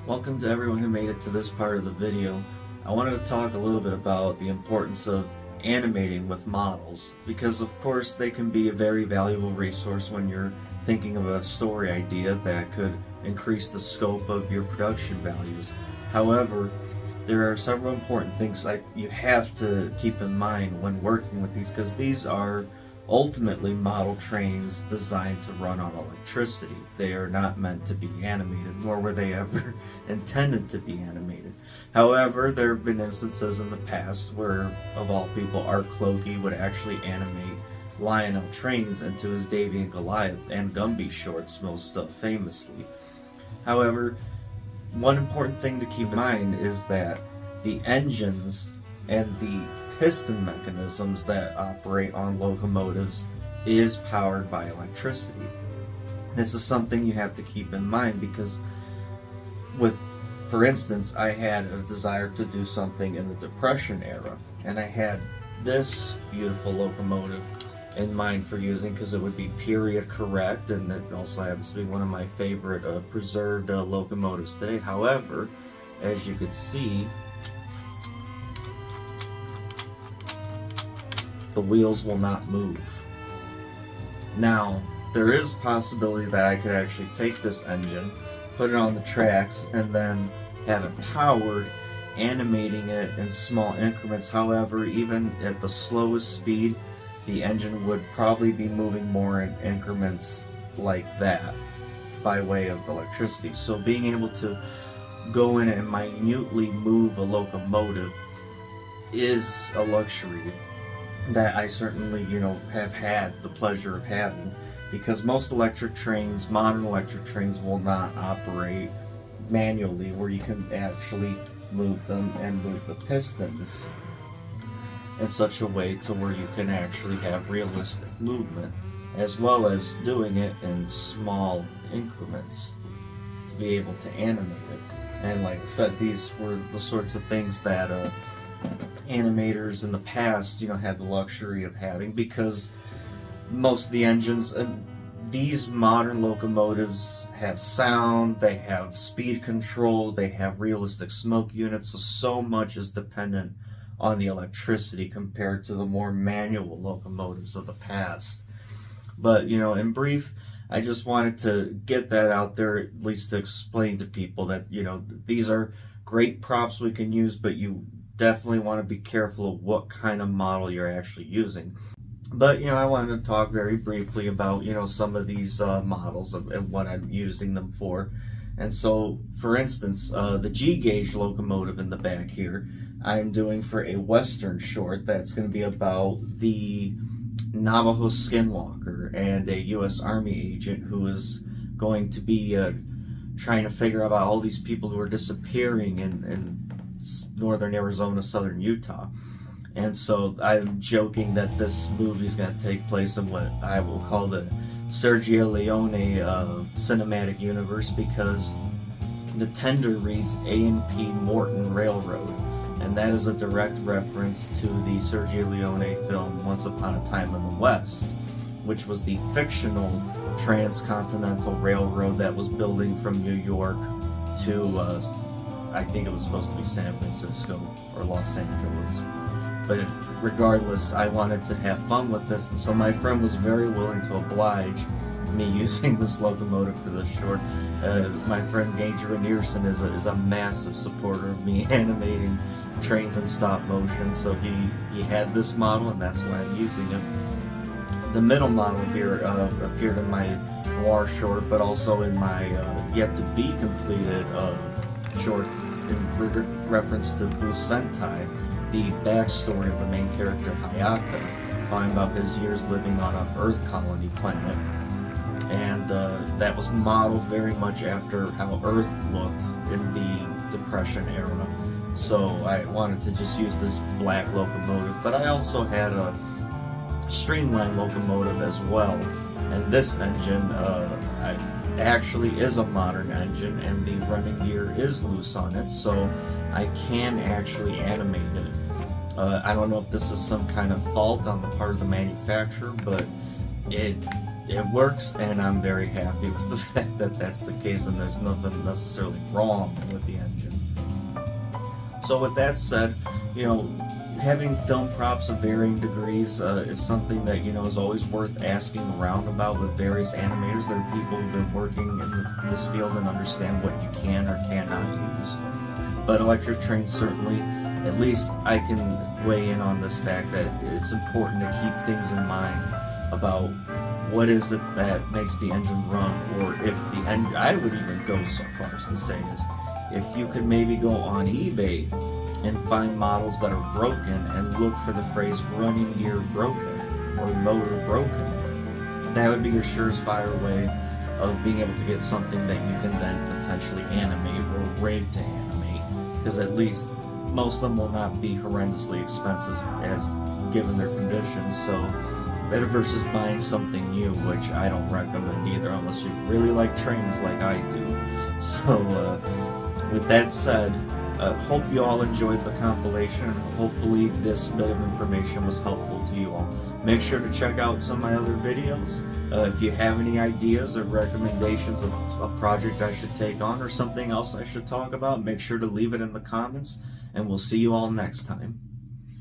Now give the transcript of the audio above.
Welcome to everyone who made it to this part of the video. I wanted to talk a little bit about the importance of animating with models, because of course they can be a very valuable resource when you're thinking of a story idea that could increase the scope of your production values. However, there are several important things you have to keep in mind when working with these, because these are ultimately model trains designed to run on electricity. They are not meant to be animated, nor were they ever intended to be animated. However, there have been instances in the past where, of all people, Art Clokey would actually animate Lionel trains into his Davy and Goliath and Gumby shorts, most famously. However, one important thing to keep in mind is that the engines and the piston mechanisms that operate on locomotives is powered by electricity. This is something you have to keep in mind because for instance, I had a desire to do something in the Depression era, and I had this beautiful locomotive in mind for using because it would be period correct, and it also happens to be one of my favorite preserved locomotives today. However, as you could see, the wheels will not move. Now, there is a possibility that I could actually take this engine, put it on the tracks, and then have it powered, animating it in small increments. However, even at the slowest speed, the engine would probably be moving more in increments like that by way of electricity. So being able to go in and minutely move a locomotive is a luxury that I certainly, have had the pleasure of having, because most electric trains, modern electric trains, will not operate manually where you can actually move them and move the pistons in such a way to where you can actually have realistic movement, as well as doing it in small increments to be able to animate it. And like I said, these were the sorts of things that animators in the past, had the luxury of having, because most of the engines, these modern locomotives have sound, they have speed control, they have realistic smoke units, so much is dependent on the electricity compared to the more manual locomotives of the past. But, in brief, I just wanted to get that out there, at least to explain to people that, these are great props we can use, but you definitely want to be careful of what kind of model you're actually using. But, I wanted to talk very briefly about, some of these models and what I'm using them for. And so, for instance, the G-gauge locomotive in the back here, I'm doing for a Western short that's going to be about the Navajo skinwalker and a U.S. Army agent who is going to be trying to figure out all these people who are disappearing in northern Arizona, southern Utah. And so I'm joking that this movie is going to take place in what I will call the Sergio Leone cinematic universe, because the tender reads A&P Morton Railroad, and that is a direct reference to the Sergio Leone film Once Upon a Time in the West, which was the fictional transcontinental railroad that was building from New York to I think it was supposed to be San Francisco or Los Angeles. But regardless, I wanted to have fun with this, and so my friend was very willing to oblige me using this locomotive for this short. My friend Gager Nierson is a massive supporter of me animating trains in stop motion, so he had this model, and that's why I'm using it. The middle model here appeared in my noir short, but also in my yet-to-be completed short in reference to Blue Sentai, the backstory of the main character Hayata, talking about his years living on an Earth colony planet. And that was modeled very much after how Earth looked in the Depression era. So I wanted to just use this black locomotive, but I also had a streamlined locomotive as well. And this engine actually is a modern engine, and the running gear is loose on it, so I can actually animate it. I don't know if this is some kind of fault on the part of the manufacturer, but it it works, and I'm very happy with the fact that that's the case, and there's nothing necessarily wrong with the engine. So with that said, having film props of varying degrees is something that is always worth asking around about with various animators. There are people who've been working in this field and understand what you can or cannot use. But electric trains, certainly, at least I can weigh in on this fact that it's important to keep things in mind about what is it that makes the engine run, or if the engine, I would even go so far as to say is, if you could maybe go on eBay and find models that are broken and look for the phrase running gear broken or motor broken. That would be your surefire way of being able to get something that you can then potentially animate or rig to animate, because at least most of them will not be horrendously expensive as given their conditions. So better versus buying something new, which I don't recommend either unless you really like trains like I do. So with that said, hope you all enjoyed the compilation. Hopefully this bit of information was helpful to you all. Make sure to check out some of my other videos. If you have any ideas or recommendations of a project I should take on or something else I should talk about, make sure to leave it in the comments, and we'll see you all next time.